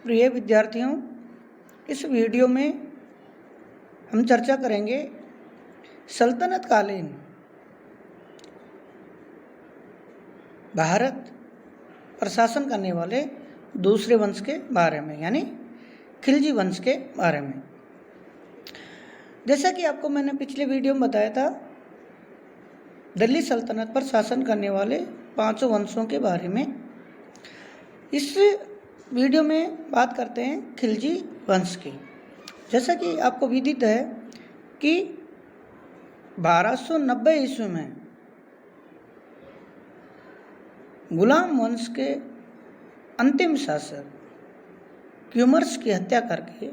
प्रिय विद्यार्थियों, इस वीडियो में हम चर्चा करेंगे सल्तनत कालीन भारत पर शासन करने वाले दूसरे वंश के बारे में, यानी खिलजी वंश के बारे में। जैसा कि आपको मैंने पिछले वीडियो में बताया था, दिल्ली सल्तनत पर शासन करने वाले 5 वंशों के बारे में। इस वीडियो में बात करते हैं खिलजी वंश की। जैसा कि आपको विदित है कि 1290 ईस्वी में गुलाम वंश के अंतिम शासक क्यूमर्स की हत्या करके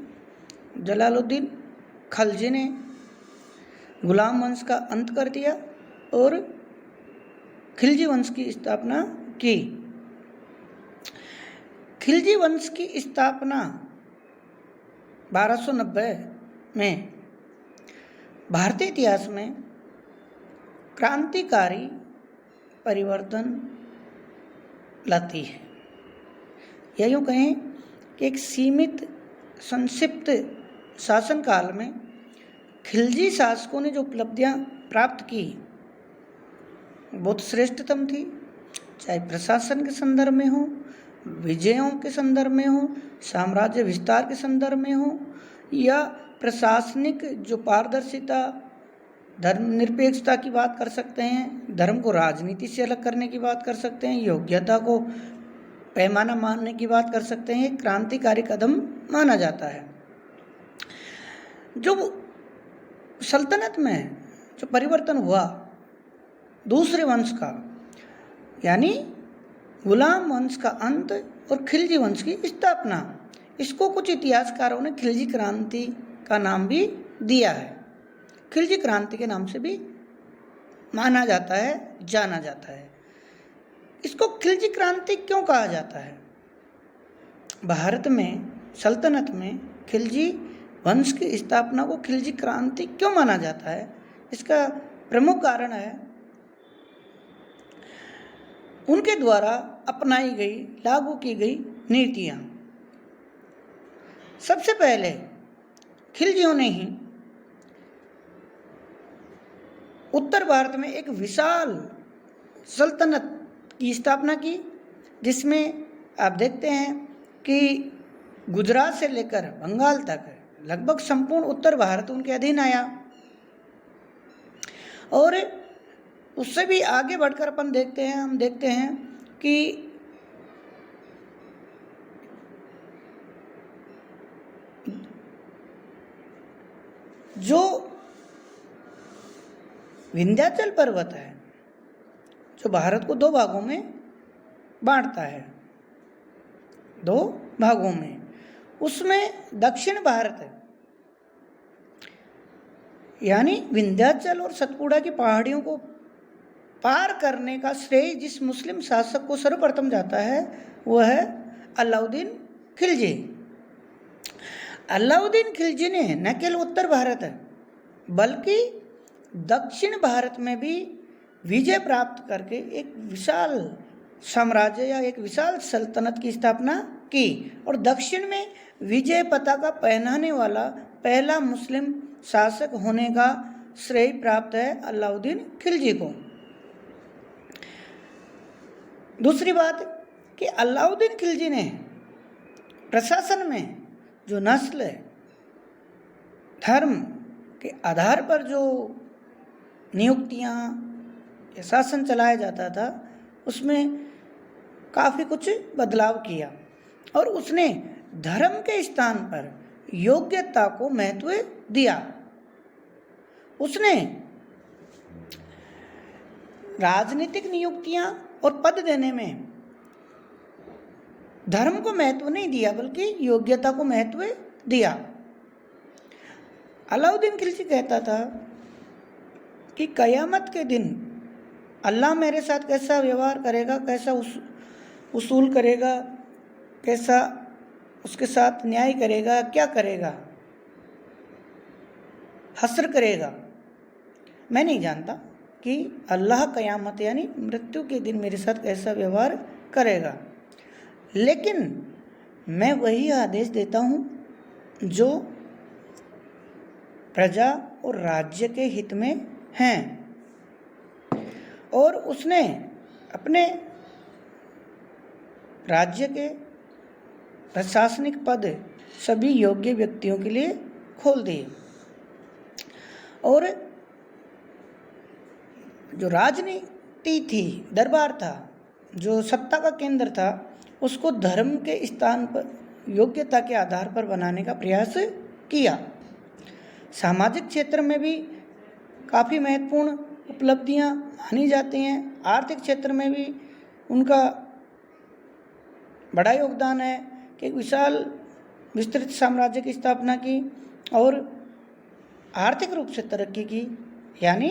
जलालुद्दीन खलजी ने गुलाम वंश का अंत कर दिया और खिलजी वंश की स्थापना की। खिलजी वंश की स्थापना 1290 में भारतीय इतिहास में क्रांतिकारी परिवर्तन लाती है, या यूँ कहें कि एक सीमित संक्षिप्त शासनकाल में खिलजी शासकों ने जो उपलब्धियां प्राप्त की बहुत श्रेष्ठतम थी, चाहे प्रशासन के संदर्भ में हो, विजयों के संदर्भ में हो, साम्राज्य विस्तार के संदर्भ में हो, या प्रशासनिक जो पारदर्शिता, धर्मनिरपेक्षता की बात कर सकते हैं, धर्म को राजनीति से अलग करने की बात कर सकते हैं, योग्यता को पैमाना मानने की बात कर सकते हैं। क्रांतिकारी कदम माना जाता है। जो सल्तनत में जो परिवर्तन हुआ दूसरे वंश का, यानी गुलाम वंश का अंत और खिलजी वंश की स्थापना, इसको कुछ इतिहासकारों ने खिलजी क्रांति का नाम भी दिया है। खिलजी क्रांति के नाम से भी माना जाता है, जाना जाता है। इसको खिलजी क्रांति क्यों कहा जाता है? भारत में सल्तनत में खिलजी वंश की स्थापना को खिलजी क्रांति क्यों माना जाता है? इसका प्रमुख कारण है उनके द्वारा अपनाई गई, लागू की गई नीतियाँ। सबसे पहले खिलजियों ने ही उत्तर भारत में एक विशाल सल्तनत की स्थापना की, जिसमें आप देखते हैं कि गुजरात से लेकर बंगाल तक लगभग संपूर्ण उत्तर भारत उनके अधीन आया। और उससे भी आगे बढ़कर हम देखते हैं कि जो विंध्याचल पर्वत है, जो भारत को 2 भागों में बांटता है, 2 भागों में, उसमें दक्षिण भारत है, यानी विंध्याचल और सतपुड़ा की पहाड़ियों को पार करने का श्रेय जिस मुस्लिम शासक को सर्वप्रथम जाता है वह है अलाउद्दीन खिलजी। अलाउद्दीन खिलजी ने न केवल उत्तर भारत बल्कि दक्षिण भारत में भी विजय प्राप्त करके एक विशाल साम्राज्य या एक विशाल सल्तनत की स्थापना की, और दक्षिण में विजय पताका पहनाने वाला पहला मुस्लिम शासक होने का श्रेय प्राप्त है अलाउद्दीन खिलजी को। दूसरी बात कि अलाउद्दीन खिलजी ने प्रशासन में जो नस्ल, धर्म के आधार पर जो नियुक्तियाँ या शासन चलाया जाता था, उसमें काफ़ी कुछ बदलाव किया, और उसने धर्म के स्थान पर योग्यता को महत्व दिया। उसने राजनीतिक नियुक्तियाँ और पद देने में धर्म को महत्व नहीं दिया, बल्कि योग्यता को महत्व दिया। अलाउद्दीन खिलजी कहता था कि कयामत के दिन अल्लाह मेरे साथ कैसा व्यवहार करेगा, कैसा उसूल करेगा, कैसा उसके साथ न्याय करेगा, क्या करेगा, हश्र करेगा, मैं नहीं जानता कि अल्लाह कयामत यानी मृत्यु के दिन मेरे साथ कैसा व्यवहार करेगा। लेकिन मैं वही आदेश देता हूँ जो प्रजा और राज्य के हित में हैं। और उसने अपने राज्य के प्रशासनिक पद सभी योग्य व्यक्तियों के लिए खोल दिए। और जो राजनीति थी, दरबार था, जो सत्ता का केंद्र था, उसको धर्म के स्थान पर योग्यता के आधार पर बनाने का प्रयास किया। सामाजिक क्षेत्र में भी काफ़ी महत्वपूर्ण उपलब्धियां मानी जाती हैं। आर्थिक क्षेत्र में भी उनका बड़ा योगदान है कि विशाल विस्तृत साम्राज्य की स्थापना की और आर्थिक रूप से तरक्की की। यानी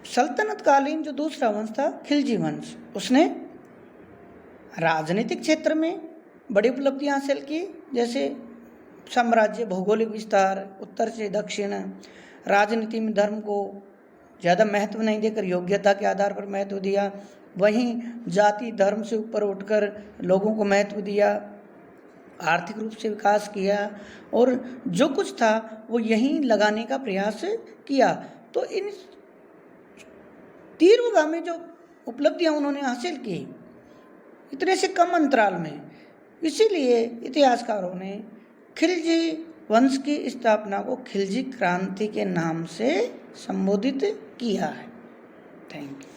सल्तनत कालीन जो दूसरा वंश था, खिलजी वंश, उसने राजनीतिक क्षेत्र में बड़ी उपलब्धियां हासिल की, जैसे साम्राज्य, भौगोलिक विस्तार, उत्तर से दक्षिण, राजनीति में धर्म को ज़्यादा महत्व नहीं देकर योग्यता के आधार पर महत्व दिया, वहीं जाति धर्म से ऊपर उठकर लोगों को महत्व दिया, आर्थिक रूप से विकास किया और जो कुछ था वो यहीं लगाने का प्रयास किया। तो इन तीव्रगामी जो उपलब्धियां उन्होंने हासिल की इतने से कम अंतराल में, इसीलिए इतिहासकारों ने खिलजी वंश की स्थापना को खिलजी क्रांति के नाम से संबोधित किया है। Thank you.